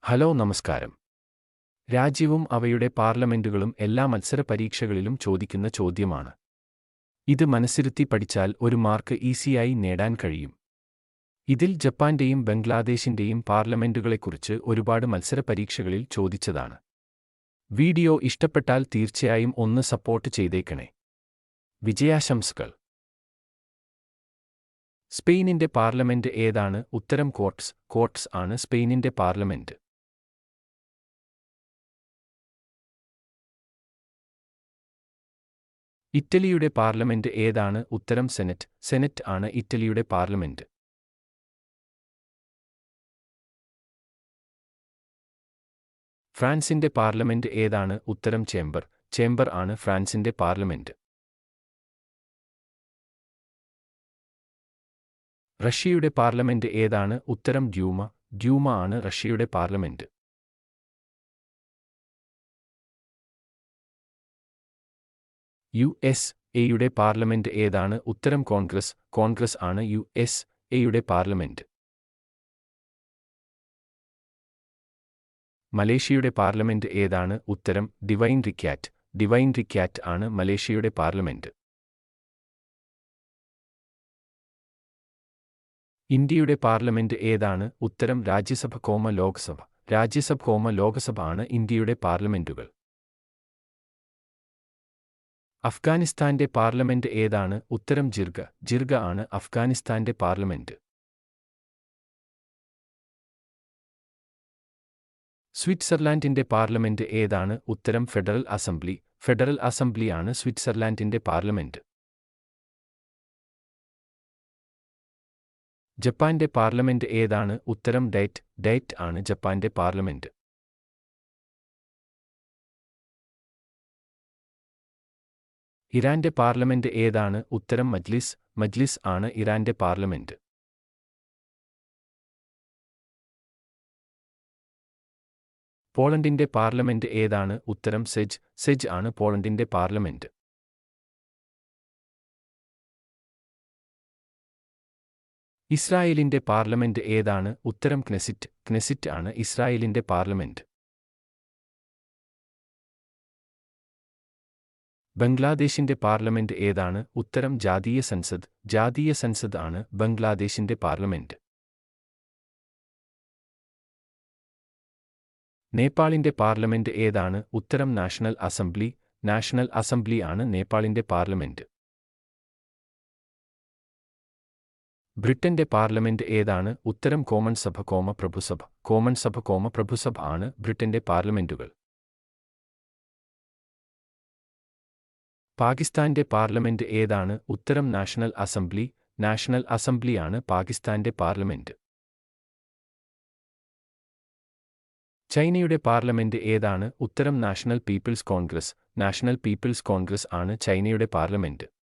Hello നമസ്കാരം. രാജ്യവും അവയുടെ പാർലമെന്റുകളും എല്ലാ മത്സര പരീക്ഷകളിലും ചോദിക്കുന്ന ചോദ്യമാണ്. ഇത് മനസ്സിരുത്തി പഠിച്ചാൽ ഒരു മാർക്ക് ഈസിയായി നേടാൻ കഴിയും. ഇതിൽ ജപ്പാന്റെയും ബംഗ്ലാദേശിന്റെയും പാർലമെന്റുകളെക്കുറിച്ച് ഒരുപാട് മത്സര പരീക്ഷകളിൽ ചോദിച്ചതാണ്. വീഡിയോ ഇഷ്ടപ്പെട്ടാൽ തീർച്ചയായും ഒന്ന് സപ്പോർട്ട് ചെയ്തേക്കണേ. വിജയാശംസകൾ. സ്പെയിനിന്റെ പാർലമെന്റ് ഏതാണ്? ഉത്തരം കോർട്സ് ആണ് സ്പെയിനിന്റെ പാർലമെന്റ്. ഇറ്റലിയുടെ പാർലമെന്റ് ഏതാണ്? ഉത്തരം സെനറ്റ് ആണ് ഇറ്റലിയുടെ പാർലമെന്റ്. ഫ്രാൻസിന്റെ പാർലമെന്റ് ഏതാണ്? ഉത്തരം ചേംബർ ആണ് ഫ്രാൻസിന്റെ പാർലമെന്റ്. റഷ്യയുടെ പാർലമെന്റ് ഏതാണ്? ഉത്തരം ഡ്യൂമ ആണ് റഷ്യയുടെ പാർലമെന്റ്. യുടെ പാർലമെന്റ് ഏതാണ്? ഉത്തരം കോൺഗ്രസ് ആണ് യുടെ പാർലമെന്റ്. മലേഷ്യയുടെ പാർലമെന്റ് ഏതാണ്? ഉത്തരം ഡിവൈൻ റിക്യാറ്റ് ആണ് മലേഷ്യയുടെ പാർലമെന്റ്. ഇന്ത്യയുടെ പാർലമെന്റ് ഏതാണ്? ഉത്തരം ലോകസഭ ആണ് ഇന്ത്യയുടെ പാർലമെന്റുകൾ. അഫ്ഗാനിസ്ഥാന്റെ പാർലമെന്റ് ഏതാണ്? ഉത്തരം ജിർഗ ആണ് അഫ്ഗാനിസ്ഥാന്റെ പാർലമെന്റ്. സ്വിറ്റ്സർലാൻഡിന്റെ പാർലമെന്റ് ഏതാണ്? ഉത്തരം ഫെഡറൽ അസംബ്ലി ആണ് സ്വിറ്റ്സർലാൻഡിന്റെ പാർലമെന്റ്. ജപ്പാന്റെ പാർലമെന്റ് ഏതാണ്? ഉത്തരം ഡയറ്റ് ആണ് ജപ്പാന്റെ പാർലമെന്റ്. ഇറാന്റെ പാർലമെന്റ് ഏതാണ്? ഉത്തരം മജ്ലിസ് ആണ് ഇറാന്റെ പാർലമെന്റ്. പോളണ്ടിന്റെ പാർലമെന്റ് ഏതാണ്? ഉത്തരം സെജ് ആണ് പോളണ്ടിന്റെ പാർലമെന്റ്. ഇസ്രായേലിന്റെ പാർലമെന്റ് ഏതാണ്? ഉത്തരം ക്നെസിറ്റ് ആണ് ഇസ്രായേലിന്റെ പാർലമെന്റ്. ബംഗ്ലാദേശിന്റെ പാർലമെന്റ് ഏതാണ്? ഉത്തരം ജാതീയ സൻസദ് ആണ് ബംഗ്ലാദേശിന്റെ പാർലമെന്റ്. നേപ്പാളിന്റെ പാർലമെന്റ് ഏതാണ്? ഉത്തരം നാഷണൽ അസംബ്ലി ആണ് നേപ്പാളിന്റെ പാർലമെന്റ്. ബ്രിട്ടന്റെ പാർലമെന്റ് ഏതാണ്? ഉത്തരം കോമൺ സഭ ആണ് ബ്രിട്ടന്റെ പാർലമെന്റുകൾ. പാകിസ്ഥാന്റെ പാർലമെന്റ് ഏതാണ്? ഉത്തരം നാഷണൽ അസംബ്ലി ആണ് പാകിസ്ഥാന്റെ പാർലമെന്റ്. ചൈനയുടെ പാർലമെന്റ് ഏതാണ്? ഉത്തരം നാഷണൽ പീപ്പിൾസ് കോൺഗ്രസ് ആണ് ചൈനയുടെ പാർലമെന്റ്.